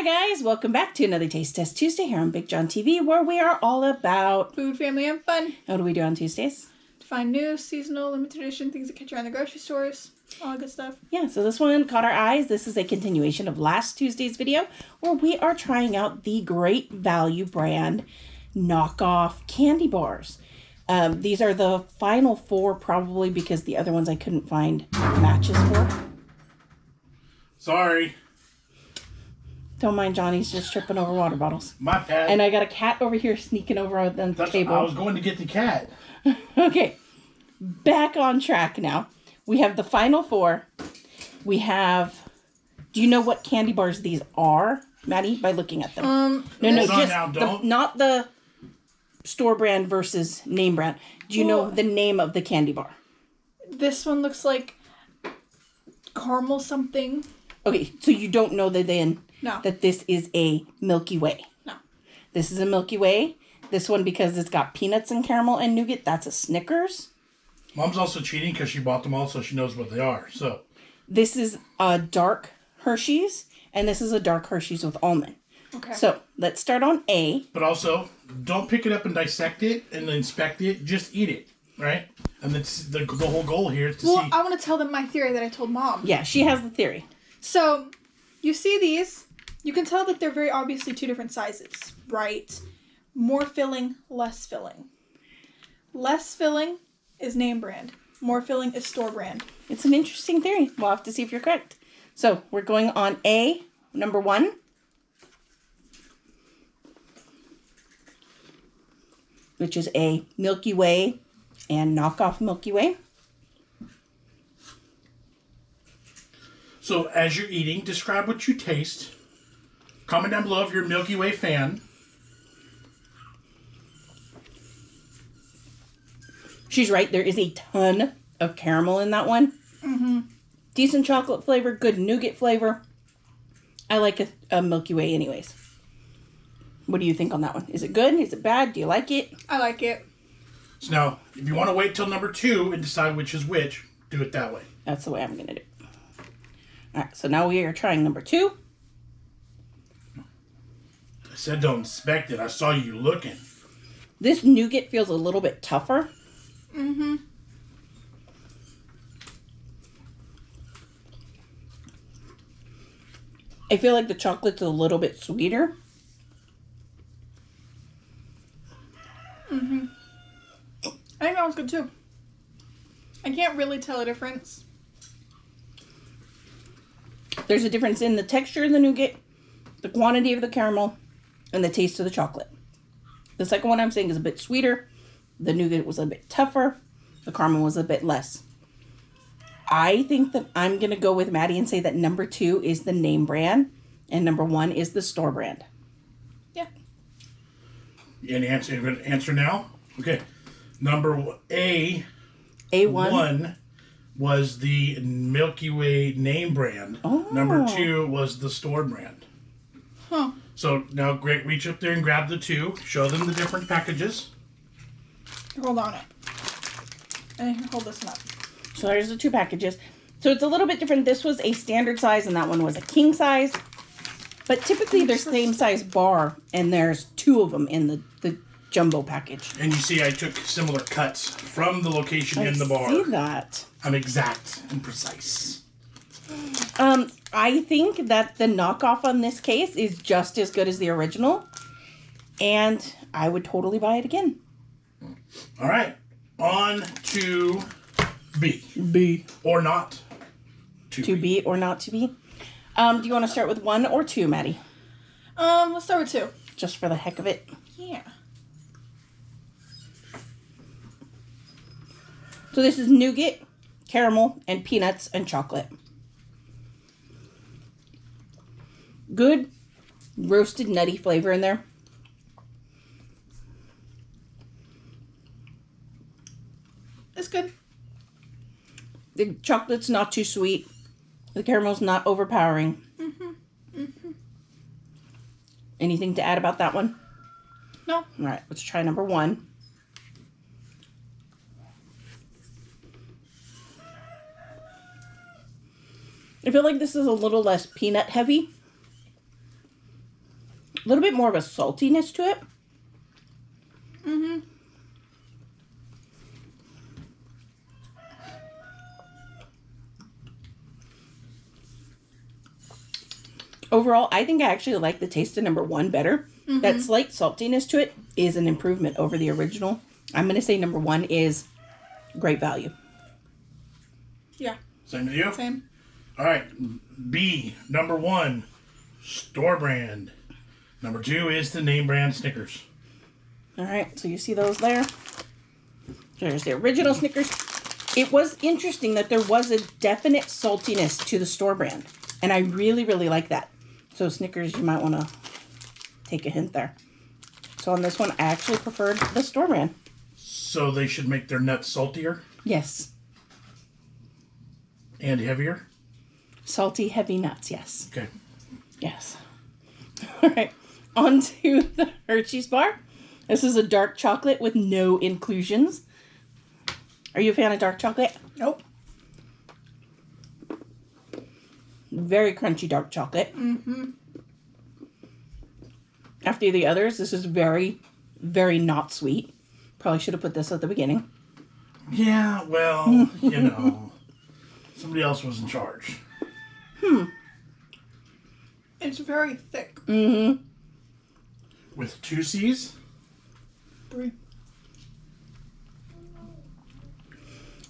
guys, welcome back to another Taste Test Tuesday here on BigJon TV, where we are all about food, family, and fun. What do we do on Tuesdays? To find new, seasonal, limited edition things that catch you around the grocery stores, all that good stuff. Yeah, so this one caught our eyes. This is a continuation of last Tuesday's video, where we are trying out the Great Value brand knockoff candy bars. These are the final four, probably because the other ones I couldn't find matches for. Sorry. Don't mind Johnny's just tripping over water bottles. My bad. And I got a cat over here sneaking over on the table. I was going to get the cat. Okay, back on track now. We have the final four. We have... Do you know what candy bars these are, Maddie, by looking at them? No, just not the store brand versus name brand. Do you know the name of the candy bar? This one looks like caramel something. Okay, so you don't know that this is a Milky Way. No. This is a Milky Way. This one, because it's got peanuts and caramel and nougat, that's a Snickers. Mom's also cheating because she bought them all, so she knows what they are. So this is a dark Hershey's, and this is a dark Hershey's with almond. Okay. So let's start on A. But also, don't pick it up and dissect it and inspect it. Just eat it, right? And that's the whole goal here is to see. Well, I want to tell them my theory that I told Mom. Yeah, she has the theory. So, you see these, you can tell that they're very obviously two different sizes, right? More filling, less filling. Less filling is name brand. More filling is store brand. It's an interesting theory. We'll have to see if you're correct. So, we're going on A, number 1. Which is a Milky Way and knockoff Milky Way. So, as you're eating, describe what you taste. Comment down below if you're a Milky Way fan. She's right. There is a ton of caramel in that one. Mm-hmm. Decent chocolate flavor, good nougat flavor. I like a Milky Way anyways. What do you think on that one? Is it good? Is it bad? Do you like it? I like it. So now, if you want to wait till number 2 and decide which is which, do it that way. That's the way I'm going to do it. All right, so now we are trying number 2. I said don't inspect it. I saw you looking. This nougat feels a little bit tougher. Mm-hmm. I feel like the chocolate's a little bit sweeter. Mm-hmm. I think that one's good too. I can't really tell a difference. There's a difference in the texture of the nougat, the quantity of the caramel, and the taste of the chocolate. The second one I'm saying is a bit sweeter. The nougat was a bit tougher. The caramel was a bit less. I think that I'm going to go with Maddie and say that number 2 is the name brand and number 1 is the store brand. Yeah. You gonna answer now? Okay. Number A. A1 was the Milky Way name brand. Oh. Number 2 was the store brand. Huh. So now, great, reach up there and grab the 2. Show them the different packages. Hold on it. And I can hold this one up. So there's the 2 packages. So it's a little bit different. This was a standard size and that one was a king size. But typically they're same size bar and there's 2 of them in the jumbo package. And you see I took similar cuts from the location in the bar. I see that. I'm exact and precise. I think that the knockoff on this case is just as good as the original. And I would totally buy it again. All right. On to B. B. Or not. To be or not to be. Do you want to start with 1 or 2, Maddie? Let's start with 2. Just for the heck of it. Yeah. So this is nougat, caramel, and peanuts and chocolate. Good roasted nutty flavor in there. It's good. The chocolate's not too sweet. The caramel's not overpowering. Mm-hmm. Mm-hmm. Anything to add about that one? No. All right, let's try number 1. I feel like this is a little less peanut heavy. A little bit more of a saltiness to it. Mm-hmm. Overall, I think I actually like the taste of number 1 better. Mm-hmm. That slight saltiness to it is an improvement over the original. I'm going to say number 1 is great value. Yeah. Same with you? Same. All right. B, number 1, store brand. Number 2 is the name brand Snickers. All right, so you see those there. There's the original Snickers. It was interesting that there was a definite saltiness to the store brand. And I really, really like that. So Snickers, you might want to take a hint there. So on this one, I actually preferred the store brand. So they should make their nuts saltier? Yes. And heavier? Salty, heavy nuts, yes. Okay. Yes. All right, on to the Hershey's bar. This is a dark chocolate with no inclusions. Are you a fan of dark chocolate? Nope. Very crunchy dark chocolate. Mm-hmm. After the others, this is very, very not sweet. Probably should have put this at the beginning. Yeah, well, you know, somebody else was in charge. It's very thick. Mm-hmm. With 2 C's? 3.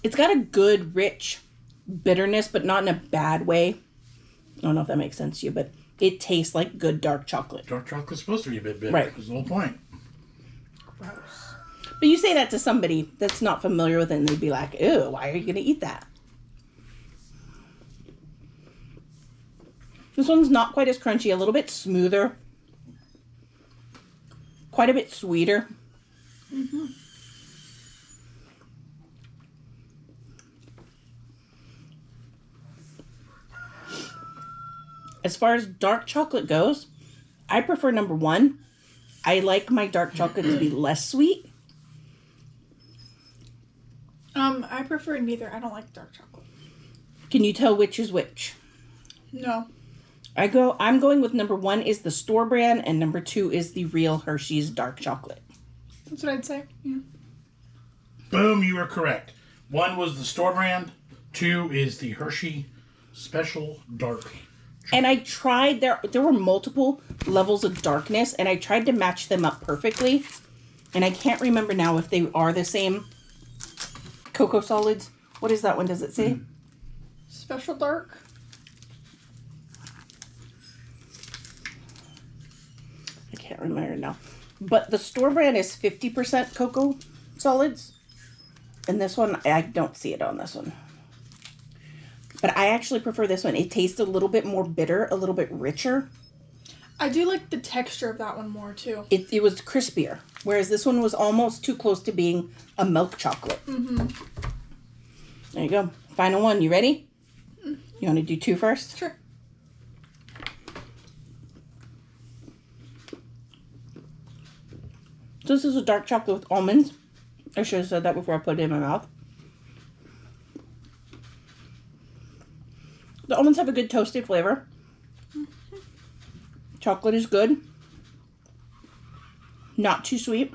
It's got a good, rich bitterness, but not in a bad way. I don't know if that makes sense to you, but it tastes like good dark chocolate. Dark chocolate's supposed to be a bit bitter. Right. That's the whole point. Gross. But you say that to somebody that's not familiar with it, and they'd be like, ew, why are you going to eat that? This one's not quite as crunchy, a little bit smoother. Quite a bit sweeter. Mm-hmm. As far as dark chocolate goes, I prefer number 1. I like my dark chocolate to be less sweet. I prefer neither. I don't like dark chocolate. Can you tell which is which? No. I'm going with number 1 is the store brand, and number 2 is the real Hershey's dark chocolate. That's what I'd say. Yeah. Boom, you are correct. 1 was the store brand. 2 is the Hershey Special Dark. And I tried, there were multiple levels of darkness, and I tried to match them up perfectly. And I can't remember now if they are the same cocoa solids. What is that one? Does it say? Special dark. I can't remember now. But the store brand is 50% cocoa solids. And this one, I don't see it on this one. But I actually prefer this one. It tastes a little bit more bitter, a little bit richer. I do like the texture of that one more, too. It was crispier. Whereas this one was almost too close to being a milk chocolate. Mm-hmm. There you go. Final one. You ready? You want to do 2 first? Sure. So this is a dark chocolate with almonds. I should have said that before I put it in my mouth. The almonds have a good toasted flavor. Chocolate is good. Not too sweet.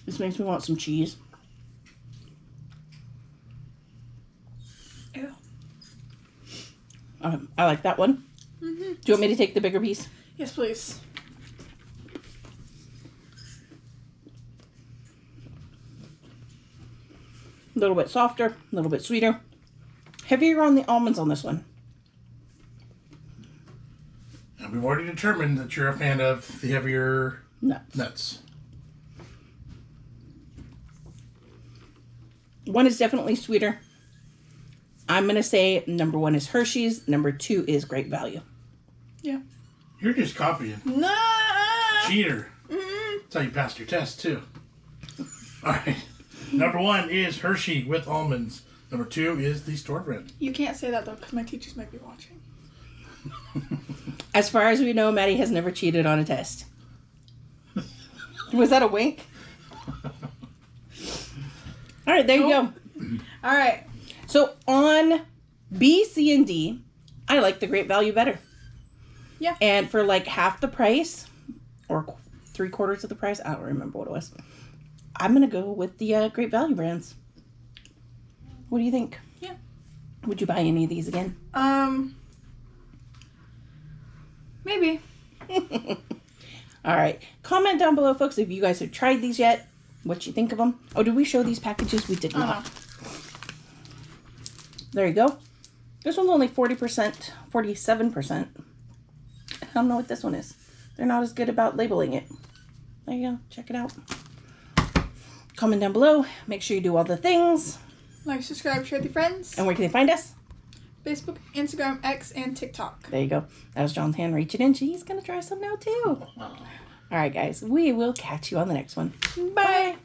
This makes me want some cheese. Ew. I like that one. Mm-hmm. Do you want me to take the bigger piece? Yes, please. A little bit softer, a little bit sweeter. Heavier on the almonds on this one. And we've already determined that you're a fan of the heavier nuts. One is definitely sweeter. I'm going to say number 1 is Hershey's. Number 2 is Great Value. Yeah. You're just copying. No. Cheater. Mm-hmm. That's how you passed your test, too. All right. Number 1 is Hershey with almonds. Number 2 is the store brand. You can't say that, though, because my teachers might be watching. As far as we know, Maddie has never cheated on a test. Was that a wink? All right, there you go. All right. So on B, C, and D, I like the Great Value better. Yeah. And for like half the price, or 3/4 of the price, I don't remember what it was. I'm going to go with the Great Value brands. What do you think? Yeah. Would you buy any of these again? Maybe. All right. Comment down below, folks, if you guys have tried these yet. What you think of them. Oh, did we show these packages? We did not. There you go. This one's only 40%, 47%. I don't know what this one is. They're not as good about labeling it. There you go. Check it out. Comment down below. Make sure you do all the things. Like, subscribe, share with your friends. And where can they find us? Facebook, Instagram, X, and TikTok. There you go. That was John's hand reaching in. She's going to try some now, too. All right, guys. We will catch you on the next one. Bye.